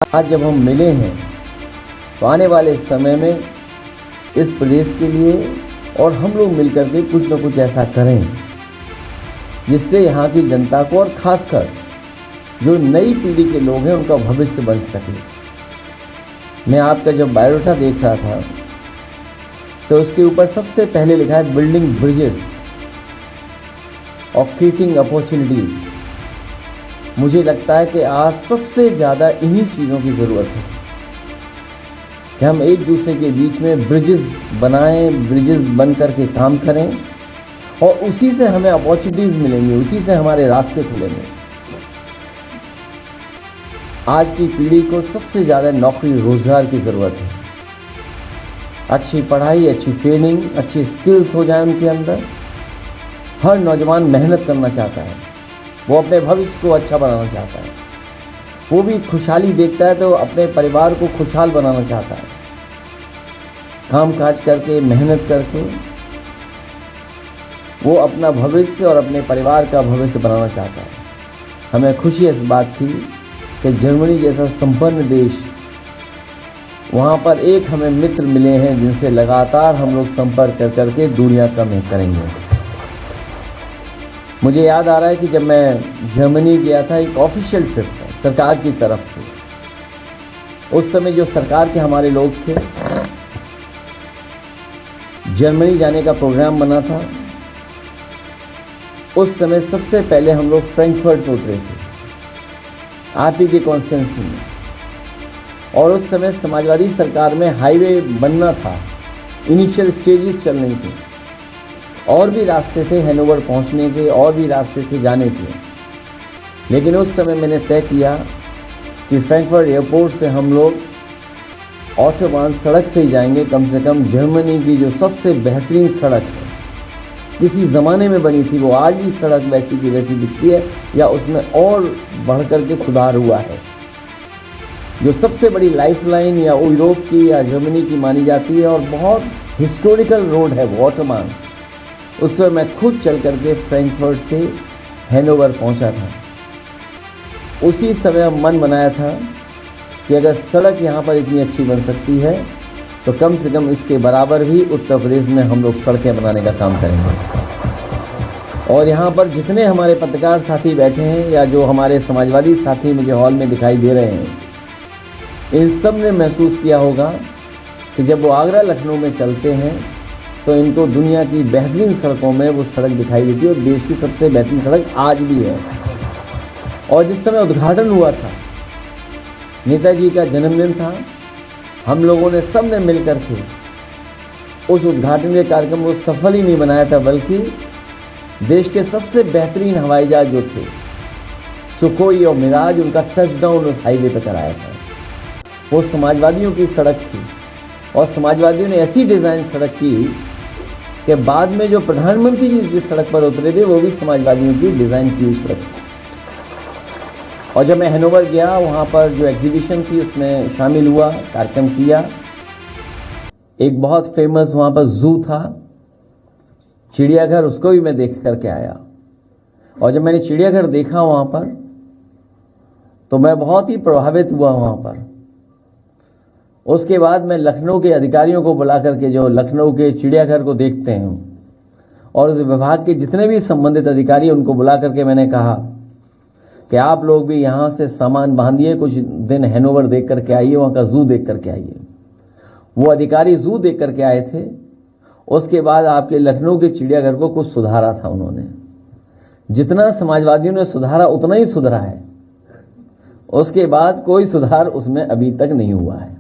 आज जब हम मिले हैं तो आने वाले समय में इस प्रदेश के लिए और हम लोग मिलकर के कुछ न कुछ ऐसा करें जिससे यहाँ की जनता को और खासकर जो नई पीढ़ी के लोग हैं उनका भविष्य बन सके। मैं आपका जब बायोडाटा देख रहा था तो उसके ऊपर सबसे पहले लिखा है बिल्डिंग ब्रिजेस और क्रिएटिंग अपॉर्चुनिटीज। मुझे लगता है कि आज सबसे ज़्यादा इन्हीं चीज़ों की ज़रूरत है कि हम एक दूसरे के बीच में ब्रिजेस बनाएं, ब्रिजेस बन करके काम करें और उसी से हमें अपॉर्चुनिटीज़ मिलेंगी, उसी से हमारे रास्ते खुलेंगे। आज की पीढ़ी को सबसे ज़्यादा नौकरी रोज़गार की ज़रूरत है। अच्छी पढ़ाई, अच्छी ट्रेनिंग, अच्छी स्किल्स हो जाए उनके अंदर। हर नौजवान मेहनत करना चाहता है, वो अपने भविष्य को अच्छा बनाना चाहता है, वो भी खुशहाली देखता है तो अपने परिवार को खुशहाल बनाना चाहता है। काम काज करके, मेहनत करके वो अपना भविष्य और अपने परिवार का भविष्य बनाना चाहता है। हमें खुशी इस बात की कि जर्मनी जैसा संपन्न देश, वहाँ पर एक हमें मित्र मिले हैं जिनसे लगातार हम लोग संपर्क कर करके दूरियां कम करेंगे। मुझे याद आ रहा है कि जब मैं जर्मनी गया था, एक ऑफिशियल ट्रिप था सरकार की तरफ से। उस समय जो सरकार के हमारे लोग थे, जर्मनी जाने का प्रोग्राम बना था। उस समय सबसे पहले हम लोग फ्रैंकफर्ट में उतरे थे, आप ही के कॉन्स्टिट्यूंसी में। और उस समय समाजवादी सरकार में हाईवे बनना था, इनिशियल स्टेजेस चल रही थी, और भी रास्ते थे हैनोवर पहुंचने के, और भी रास्ते थे जाने के। लेकिन उस समय मैंने तय किया कि फ्रैंकफर्ट एयरपोर्ट से हम लोग ऑटोबान सड़क से ही जाएंगे। कम से कम जर्मनी की जो सबसे बेहतरीन सड़क है, किसी ज़माने में बनी थी, वो आज भी सड़क वैसी की वैसी दिखती है या उसमें और बढ़ कर के सुधार हुआ है। जो सबसे बड़ी लाइफलाइन या यूरोप की या जर्मनी की मानी जाती है और बहुत हिस्टोरिकल रोड है वो ऑटोबान, उस पर मैं खुद चल करके फ्रैंकफर्ट से हैनोवर पहुंचा था। उसी समय मन बनाया था कि अगर सड़क यहाँ पर इतनी अच्छी बन सकती है तो कम से कम इसके बराबर भी उत्तर प्रदेश में हम लोग सड़कें बनाने का काम करेंगे। और यहाँ पर जितने हमारे पत्रकार साथी बैठे हैं या जो हमारे समाजवादी साथी मुझे हॉल में दिखाई दे रहे हैं, इन सब ने महसूस किया होगा कि जब वो आगरा लखनऊ में चलते हैं तो इनको दुनिया की बेहतरीन सड़कों में वो सड़क दिखाई देती है और देश की सबसे बेहतरीन सड़क आज भी है। और जिस समय उद्घाटन हुआ था, नेताजी का जन्मदिन था, हम लोगों ने सब ने मिलकर के उस उद्घाटन के कार्यक्रम को सफल ही नहीं बनाया था, बल्कि देश के सबसे बेहतरीन हवाई जहाज जो थे सुखोई और मिराज, उनका टचडाउन उस हाईवे पर कराया था। वो समाजवादियों की सड़क थी और समाजवादियों ने ऐसी डिज़ाइन सड़क की कि बाद में जो प्रधानमंत्री जी जिस सड़क पर उतरे थे वो भी समाजवादियों की डिज़ाइन की हुई सड़क थी। और जब मैं हैनोवर गया, वहाँ पर जो एग्जीबिशन थी उसमें शामिल हुआ, कार्यक्रम किया। एक बहुत फेमस वहाँ पर जू था, चिड़ियाघर, उसको भी मैं देख करके आया। और जब मैंने चिड़ियाघर देखा वहाँ पर तो मैं बहुत ही प्रभावित हुआ वहाँ पर। उसके बाद मैं लखनऊ के अधिकारियों को बुला करके, जो लखनऊ के चिड़ियाघर को देखते हैं, और उस विभाग के जितने भी संबंधित अधिकारी, उनको बुला करके मैंने कहा कि आप लोग भी यहाँ से सामान बांधिए, कुछ दिन हैनोवर देख करके आइए, वहाँ का जू देख करके आइए। वो अधिकारी जू देख करके आए थे। उसके बाद आपके लखनऊ के चिड़ियाघर को कुछ सुधारा था उन्होंने। जितना समाजवादियों ने सुधारा उतना ही सुधरा है, उसके बाद कोई सुधार उसमें अभी तक नहीं हुआ है।